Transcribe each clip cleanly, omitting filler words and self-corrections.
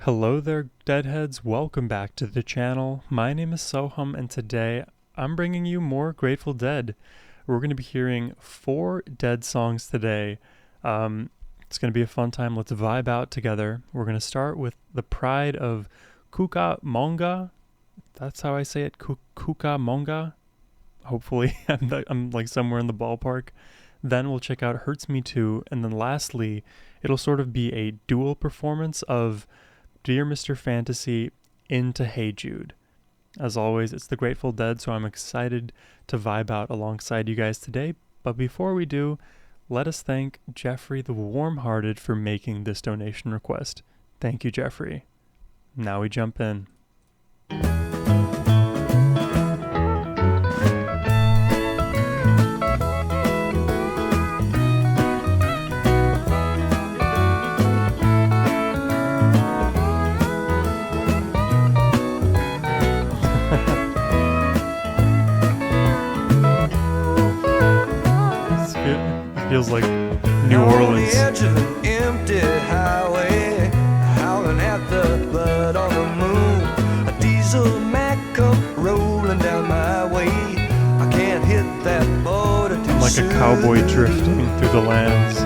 Hello there, Deadheads. Welcome back to the channel. My name is Sohum, and today I'm bringing you more Grateful Dead. We're going to be hearing 4 Dead songs today. It's going to be a fun time. Let's vibe out together. We're going to start with The Pride of Cucamonga. That's how I say it, Cucamonga. Hopefully, I'm like somewhere in the ballpark. Then we'll check out Hurts Me Too, and then lastly, it'll sort of be a dual performance of Dear Mr. Fantasy into Hey Jude. As always, it's the Grateful Dead, so I'm excited to vibe out alongside you guys today. But before we do, let us thank Jeffrey the Warm-Hearted for making this donation request. Thank you, Jeffrey. Now we jump in. Feels like New Orleans. On the edge of an empty highway, howling at the blood on the moon. A diesel Mac come rolling down my way. I can't hit that border too I'm like soon. a cowboy drifting through the lands.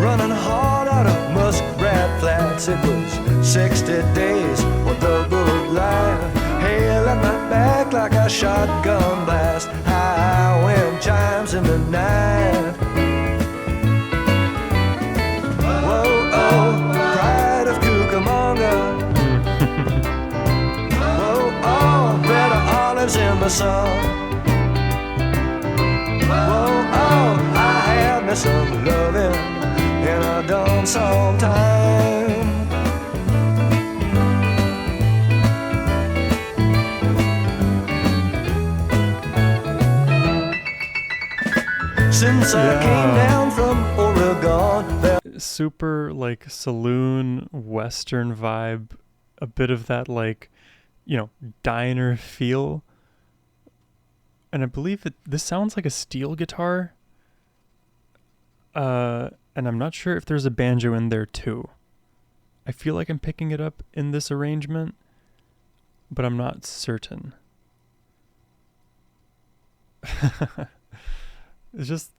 Running hard out of Muskrat Flats. It was 60 days or double line. Hail at my back like a shotgun blast. High wind chimes in the night. Whoa, oh, pride of Cucamonga. Whoa, oh, red olives in the sun. Whoa, oh, I had me some loving and I done some time. Since I came down from Oregon, super like saloon western vibe, a bit of that like, diner feel. And I believe this sounds like a steel guitar. And I'm not sure if there's a banjo in there too. I feel like I'm picking it up in this arrangement, but I'm not certain. It's just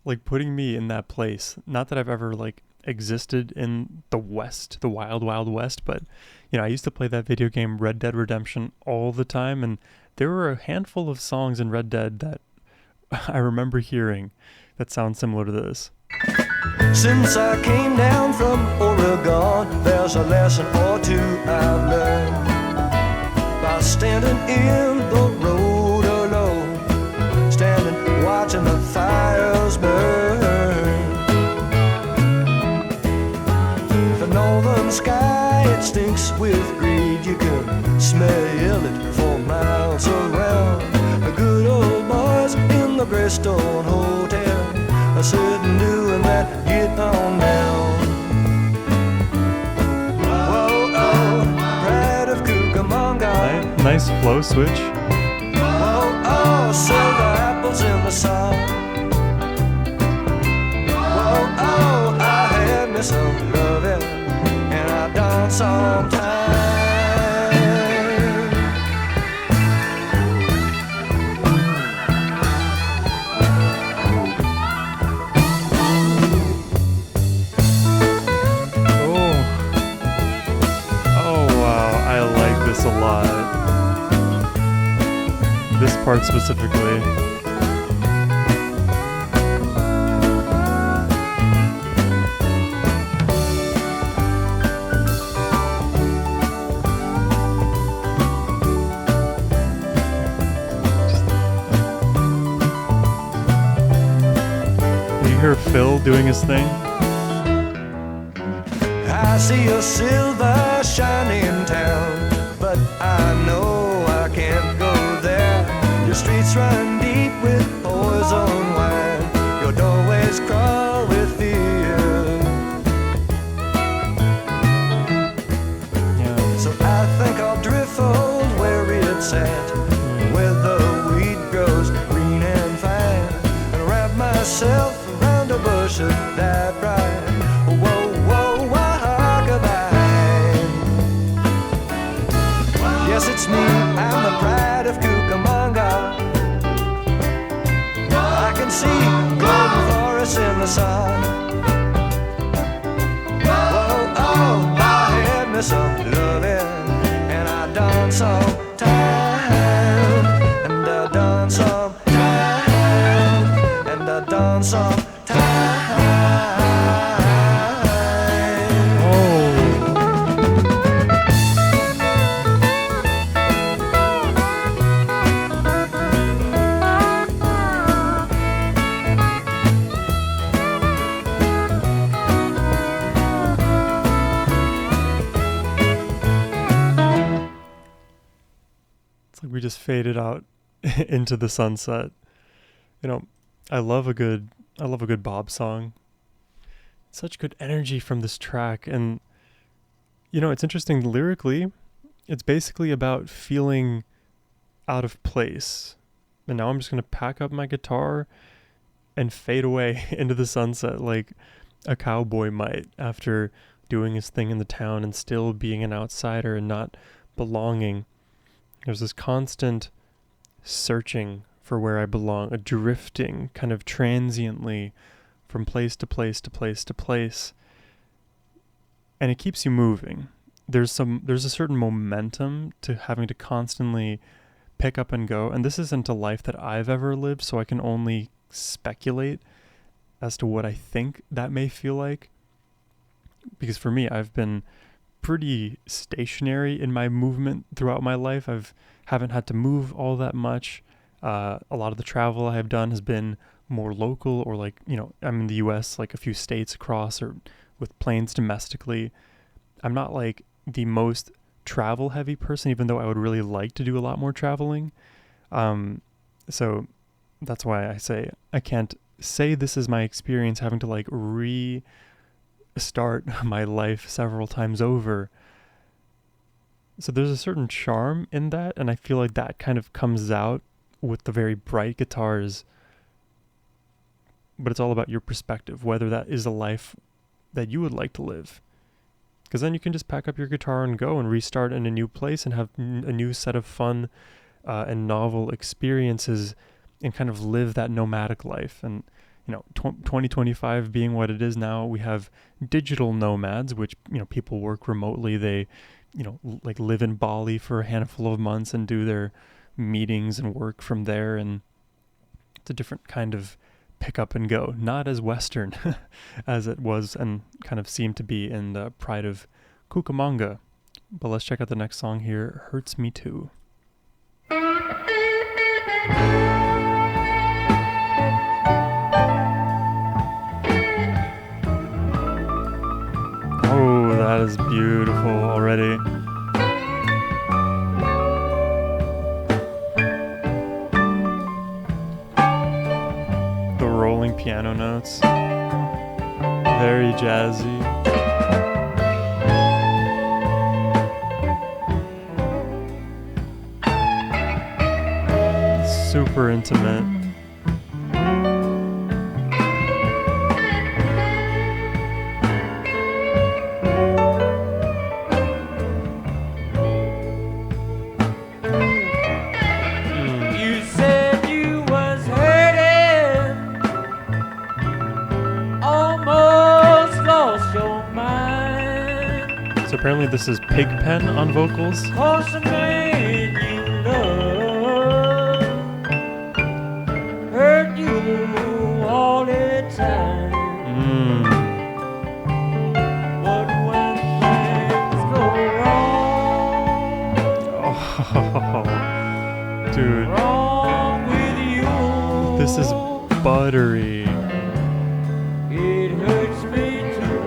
like putting me in that place. Not that I've ever like existed in the West, the wild, wild West, but I used to play that video game Red Dead Redemption all the time, and there were a handful of songs in Red Dead that I remember hearing that sound similar to this. Since I came down from Oregon, there's a lesson or two I've learned by standing in the road alone, standing watching the fires burn. The northern sky, it stinks with greed. You can smell it for miles around. The good old boys in the Greystone Hotel are sitting doing that get on down. Whoa, oh, pride of Cucamonga. Nice flow switch. Whoa, oh, silver apples in the sun. Whoa, oh, I had me some loving and I done some time. A lot. This part specifically. You hear Phil doing his thing? I see a silver shining town, but I know I can't go there. Your streets run deep with poison wine. Your doorways crawl with fear. So I think I'll drift on where it's at, where the weed grows green and fine, and wrap myself around a bush of that bright. Whoa, whoa, whoa, It's me, I'm the pride of Cucamonga. I can see golden forests in the sun. Whoa, oh, I had me some loving, and I done some time, and I done some time, and I done some time. It's like we just faded out into the sunset. You know, I love a good Bob song. Such good energy from this track, and you know, it's interesting lyrically. It's basically about feeling out of place. And now I'm just going to pack up my guitar and fade away into the sunset like a cowboy might after doing his thing in the town and still being an outsider and not belonging. There's this constant searching for where I belong, a drifting kind of transiently from place to place to place to place. And it keeps you moving. There's a certain momentum to having to constantly pick up and go. And this isn't a life that I've ever lived, so I can only speculate as to what I think that may feel like. Because for me, I've been pretty stationary in my movement throughout my life. Haven't had to move all that much. A lot of the travel I have done has been more local, or like, you know, I'm in the US, like a few states across, or with planes domestically. I'm not like the most travel heavy person, even though I would really like to do a lot more traveling. So that's why I say I can't say this is my experience having to like restart my life several times over. So there's a certain charm in that, and I feel like that kind of comes out with the very bright guitars. But it's all about your perspective, whether that is a life that you would like to live. Because then you can just pack up your guitar and go and restart in a new place and have a new set of fun and novel experiences and kind of live that nomadic life. And, you know, 2025 being what it is now, we have digital nomads, which, you know, people work remotely. They, you know, like live in Bali for a handful of months and do their meetings and work from there. And it's a different kind of pick up and go, not as Western as it was and kind of seemed to be in the pride of Cucamonga. But let's check out the next song here, Hurts Me Too. Oh, that is beautiful already. Piano notes, very jazzy. Super intimate. So apparently this is Pigpen on vocals. Cause the man you love hurt you all the time. But when things go wrong, oh, dude, wrong with you, this is buttery. It hurts me too.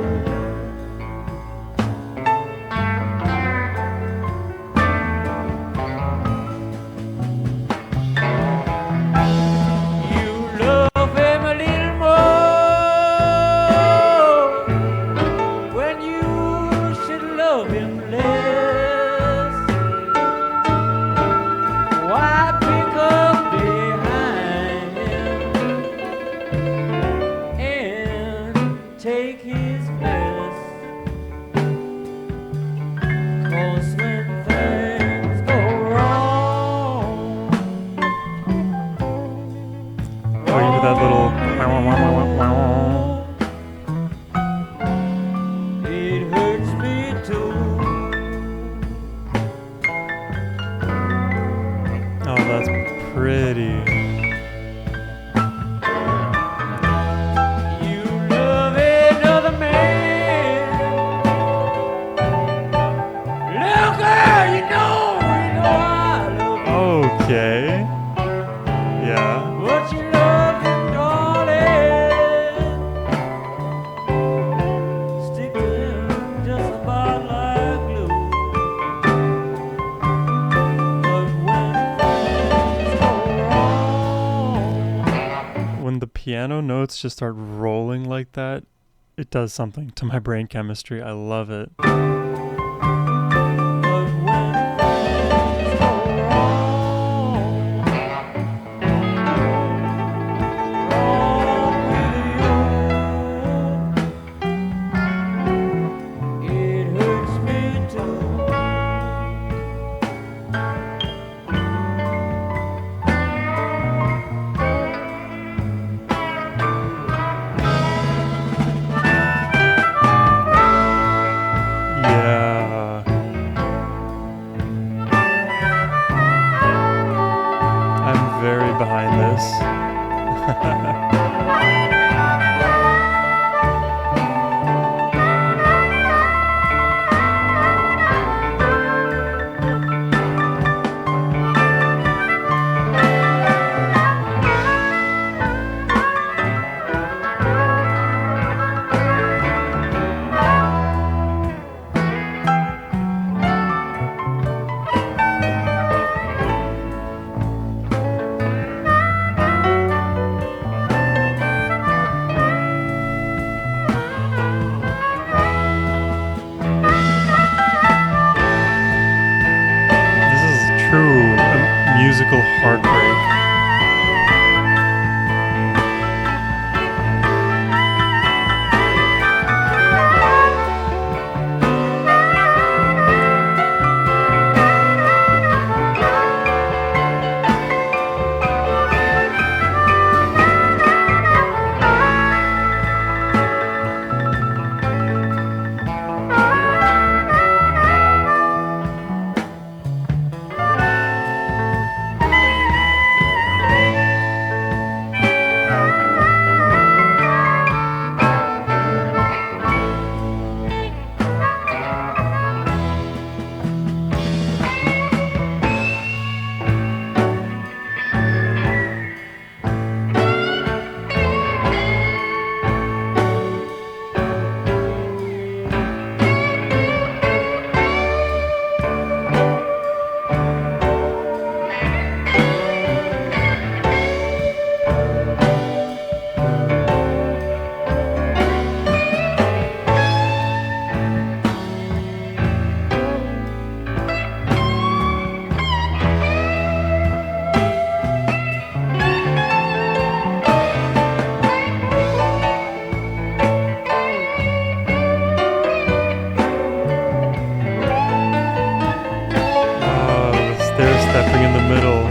Alrighty. You love another man. Little girl, you know I love you. Okay. Yeah. But you love him, darling. Stick to him just about like glue. But when things go wrong, When the piano notes just start rolling like that, it does something to my brain chemistry. I love it. but when things go wrong, wrong with you, it hurts me too. Yeah. I'm very behind this. This is true musical heartbreak. Stair stepping in the middle.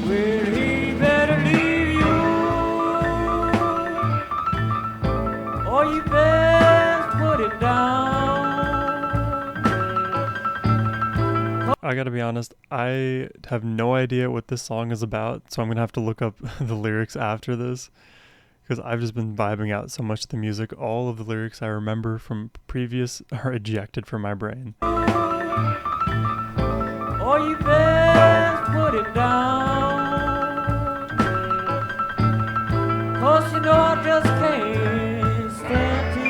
Well, he better leave you, or you best put him down. I gotta be honest, I have no idea what this song is about, so I'm gonna have to look up the lyrics after this because I've just been vibing out so much to the music. All of the lyrics I remember from previous are ejected from my brain. Or you best put him down, 'cause you know I just can't stand to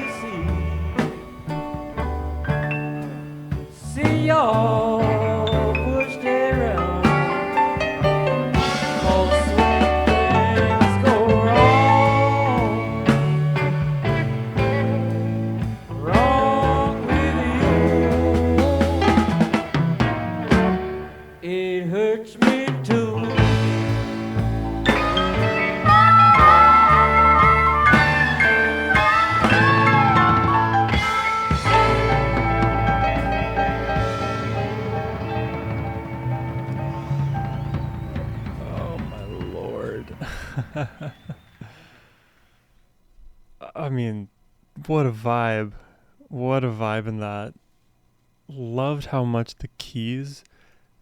see y'all pushed around. I mean, what a vibe. What a vibe in that. Loved how much the keys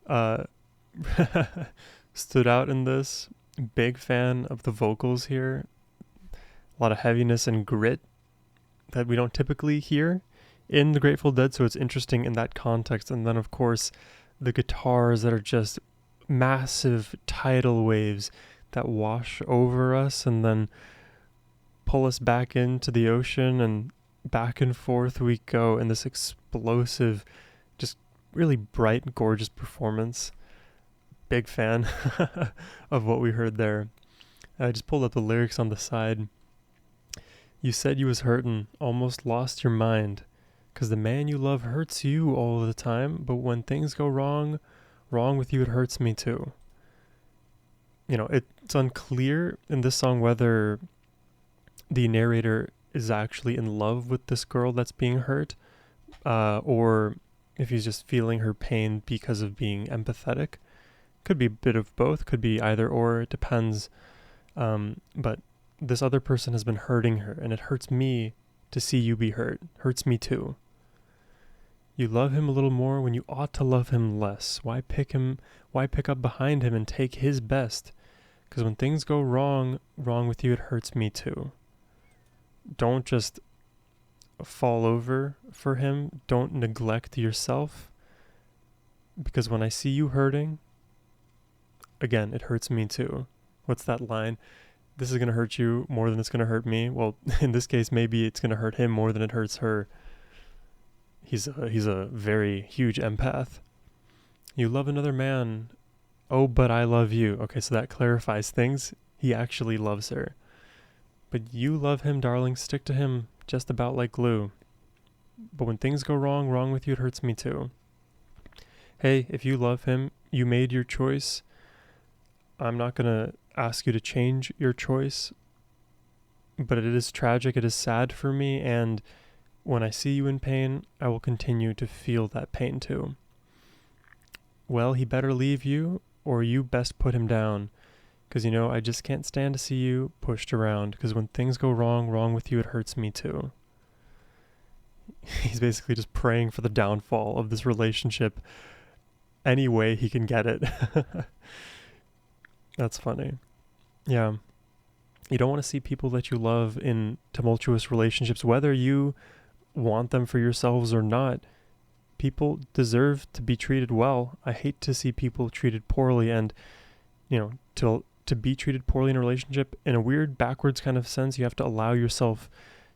uh stood out in this. Big fan of the vocals here. A lot of heaviness and grit that we don't typically hear in the Grateful Dead, so it's interesting in that context. And then, of course, the guitars that are just massive tidal waves that wash over us and then pull us back into the ocean, and back and forth we go in this explosive, just really bright, gorgeous performance. Big fan of what we heard there. I just pulled up the lyrics on the side. You said you was hurtin', almost lost your mind, 'cause the man you love hurts you all the time, but when things go wrong with you, it hurts me too. You know, it's unclear in this song whether the narrator is actually in love with this girl that's being hurt, or if he's just feeling her pain because of being empathetic. Could be a bit of both, could be either or, it depends. But this other person has been hurting her, and it hurts me to see you be hurt. Hurts me too. You love him a little more when you ought to love him less. Why pick up behind him and take his best? 'Cause when things go wrong with you, it hurts me too. Don't just fall over for him. Don't neglect yourself. Because when I see you hurting, again, it hurts me too. What's that line? This is going to hurt you more than it's going to hurt me. Well, in this case, maybe it's going to hurt him more than it hurts her. He's a very huge empath. You love another man. Oh, but I love you. Okay, so that clarifies things. He actually loves her. But you love him, darling. Stick to him just about like glue. But when things go wrong with you, it hurts me too. Hey, if you love him, you made your choice. I'm not going to ask you to change your choice. But it is tragic. It is sad for me. And when I see you in pain, I will continue to feel that pain too. Well, he better leave you, or you best put him down. 'Cause, you know, I just can't stand to see you pushed around. 'Cause when things go wrong with you, it hurts me too. He's basically just praying for the downfall of this relationship any way he can get it. That's funny. Yeah. You don't want to see people that you love in tumultuous relationships, whether you want them for yourselves or not. People deserve to be treated well. I hate to see people treated poorly, and, you know, to be treated poorly in a relationship, in a weird backwards kind of sense, you have to allow yourself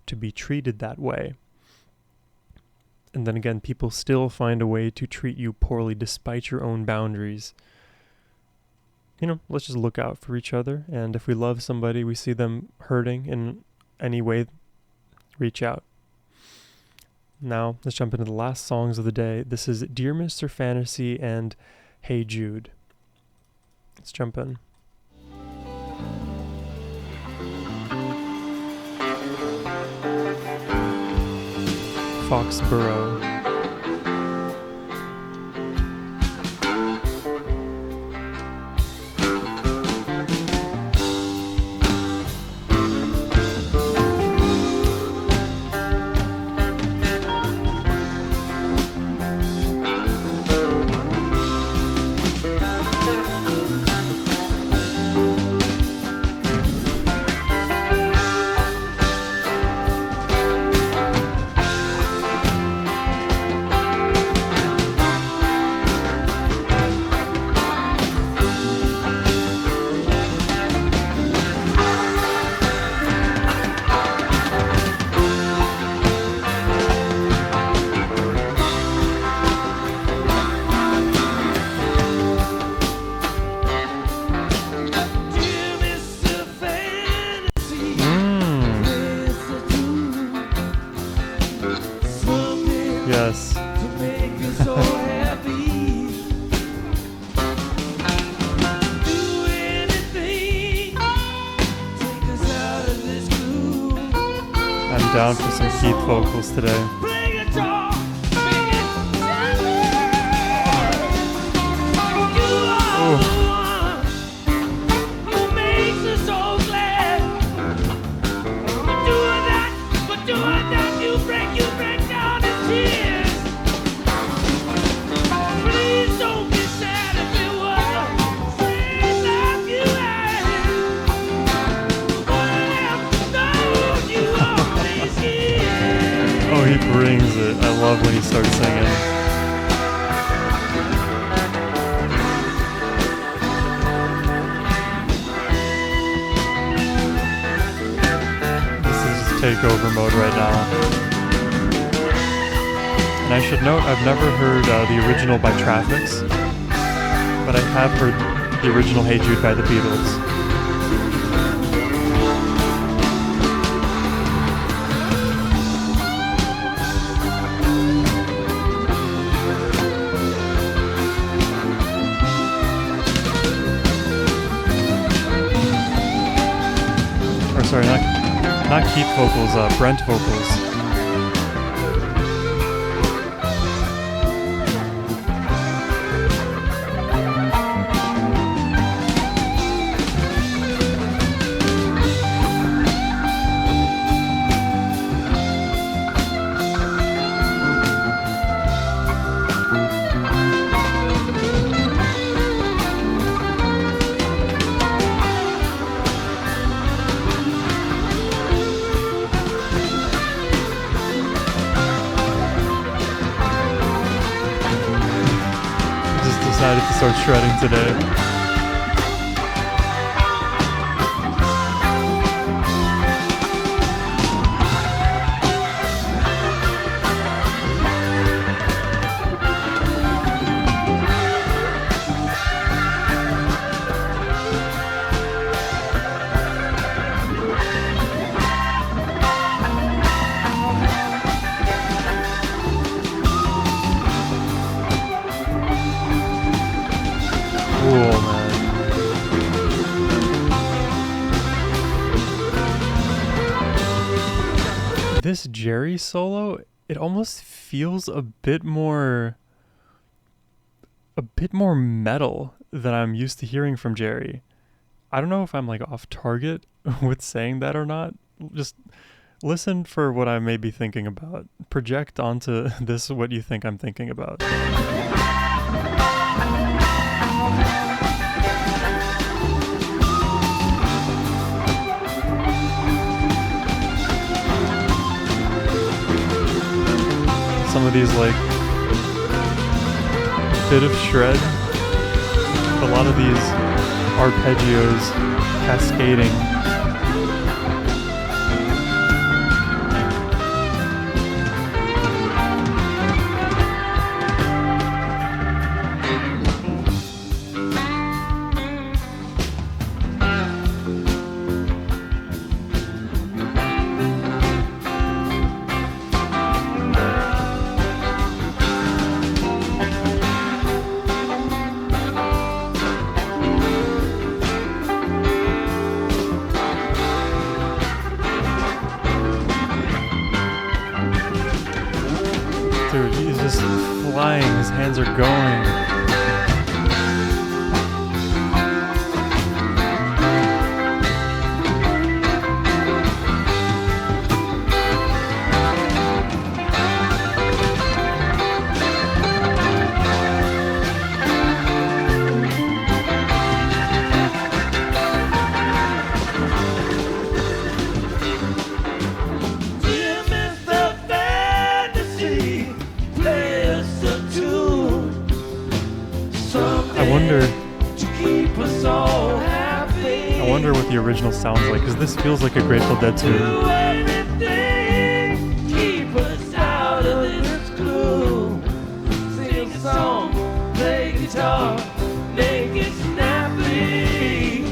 to be treated that way. And then again, people still find a way to treat you poorly despite your own boundaries. You know, let's just look out for each other. And if we love somebody, we see them hurting in any way, reach out. Now, let's jump into the last songs of the day. This is Dear Mr. Fantasy and Hey Jude. Let's jump in. Foxborough. Yes. I'm down for some Keith vocals today. Ooh. Oh, he brings it. I love when he starts singing. This is takeover mode right now. And I should note, I've never heard the original by Traffics, but I have heard the original Hey Jude by the Beatles. Or sorry, not Keith vocals, Brent vocals. Decided to start shredding today. Cool, man. This Jerry solo, it almost feels a bit more metal than I'm used to hearing from Jerry. I don't know if I'm like off target with saying that or not. Just listen for what I may be thinking about. Project onto this what you think I'm thinking about. Some of these like bit of shred, a lot of these arpeggios cascading. Dude, he's just flying, his hands are going. I wonder what the original sounds like, because this feels like a Grateful Dead tune. Keep us out of this gloom. Sing a song, play guitar, make it snappy.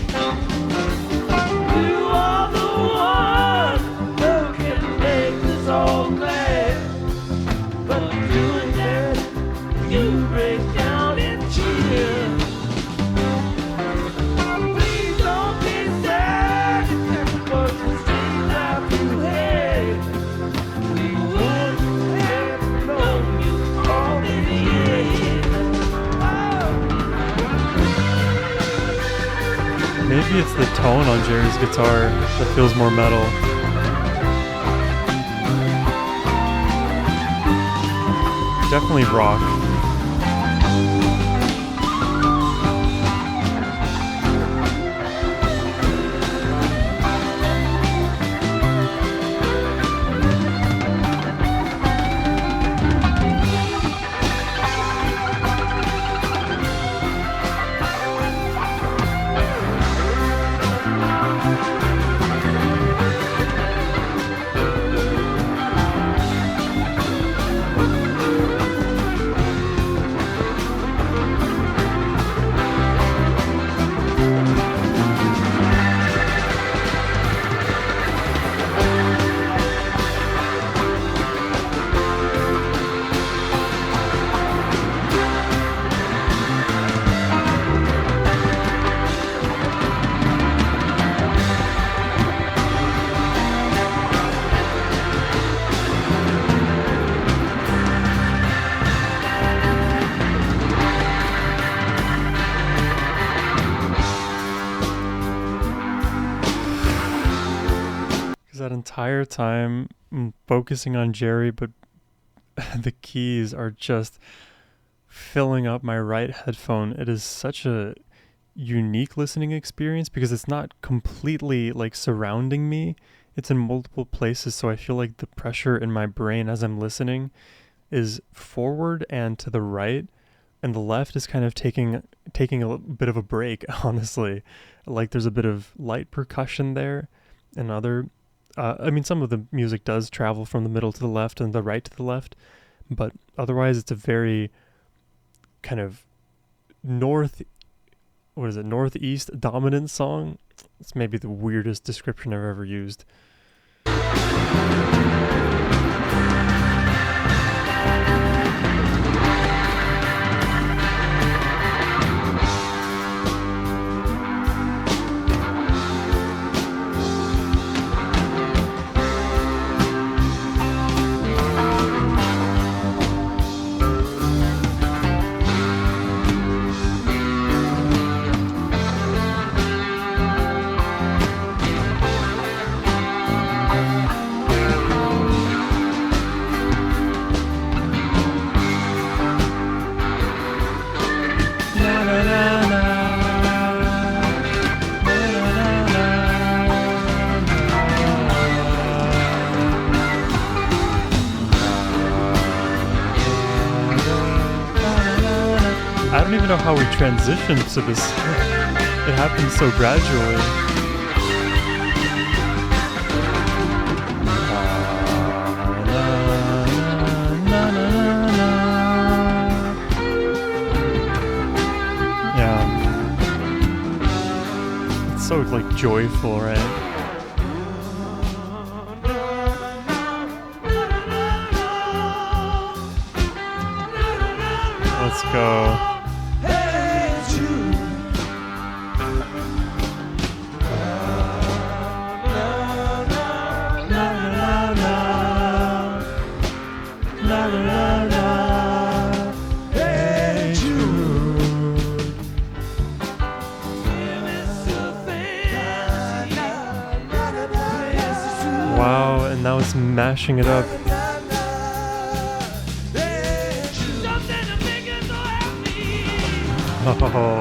You are the one who can make this all glad. But doing that, you break down in tears. Maybe it's the tone on Jerry's guitar that feels more metal. Definitely rock. entire time focusing on Jerry, but the keys are just filling up my right headphone. It is such a unique listening experience because it's not completely like surrounding me. It's in multiple places, so I feel like the pressure in my brain as I'm listening is forward and to the right, and the left is kind of taking a bit of a break, honestly. Like there's a bit of light percussion there, and other I mean, some of the music does travel from the middle to the left and the right to the left, but otherwise it's a very kind of northeast dominant song. It's maybe the weirdest description I've ever used. I don't even know how we transitioned to this. It happened so gradually. Yeah. It's so like joyful, right? Let's go. Hey Jude. Hey Jude. Wow, and now it's mashing it up. Oh.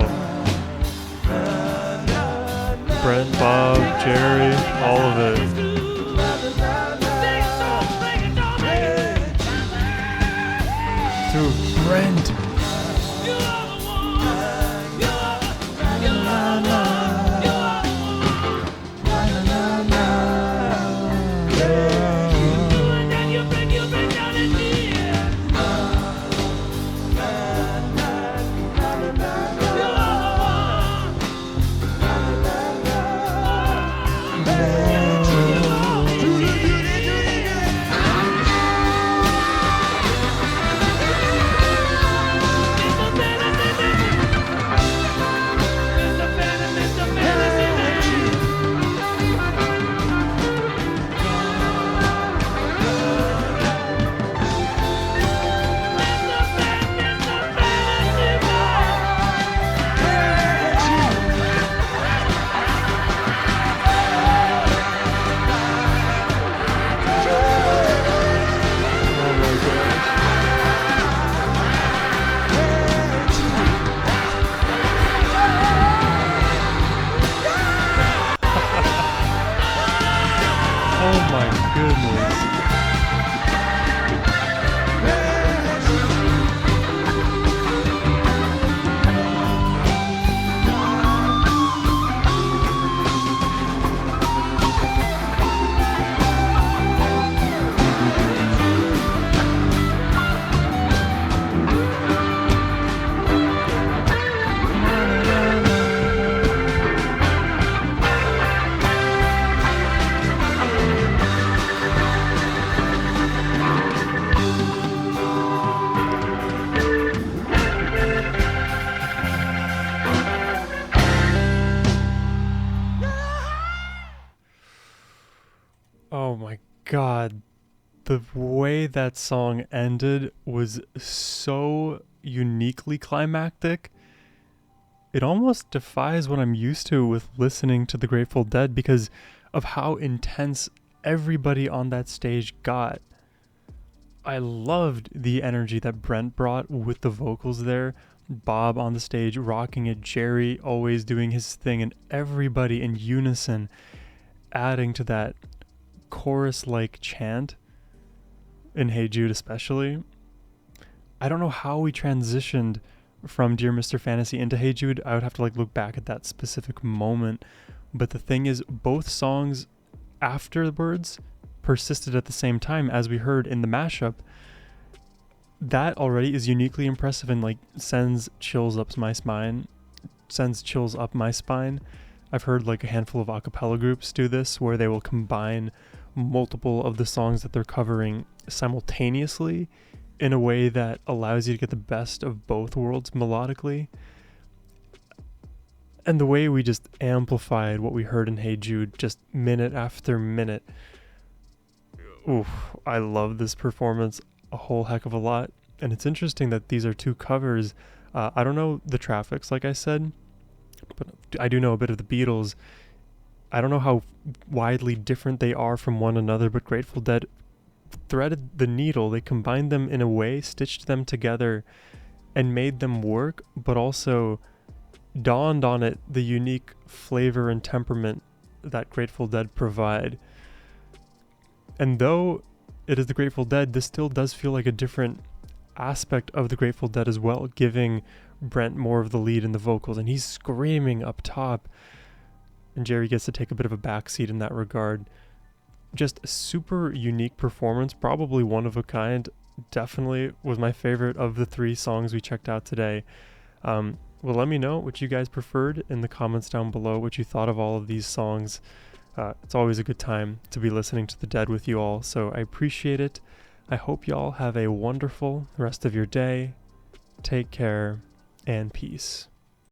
Brent, Bob, Jerry, all of it. Dude, Brent. Oh my goodness. Oh my god. The way that song ended was so uniquely climactic. It almost defies what I'm used to with listening to the Grateful Dead because of how intense everybody on that stage got. I loved the energy that Brent brought with the vocals there. Bob on the stage rocking it, Jerry always doing his thing, and everybody in unison adding to that chorus-like chant in Hey Jude especially. I don't know how we transitioned from Dear Mr. Fantasy into Hey Jude. I would have to look back at that specific moment. But the thing is, both songs afterwards persisted at the same time, as we heard in the mashup. That already is uniquely impressive and sends chills up my spine. I've heard a handful of a cappella groups do this, where they will combine multiple of the songs that they're covering simultaneously in a way that allows you to get the best of both worlds melodically. And the way we just amplified what we heard in Hey Jude just minute after minute. Oof, I love this performance a whole heck of a lot. And it's interesting that these are two covers. I don't know the Traffics, like I said, but I do know a bit of the Beatles. I don't know how widely different they are from one another, but Grateful Dead threaded the needle. They combined them in a way, stitched them together, and made them work, but also dawned on it the unique flavor and temperament that Grateful Dead provide. And though it is the Grateful Dead, this still does feel like a different aspect of the Grateful Dead as well, giving Brent more of the lead in the vocals, and he's screaming up top, and Jerry gets to take a bit of a backseat in that regard. Just a super unique performance, probably one of a kind. Definitely was my favorite of the 3 songs we checked out today. Well, let me know what you guys preferred in the comments down below, what you thought of all of these songs. It's always a good time to be listening to the Dead with you all, so I appreciate it. I hope y'all have a wonderful rest of your day. Take care, and peace.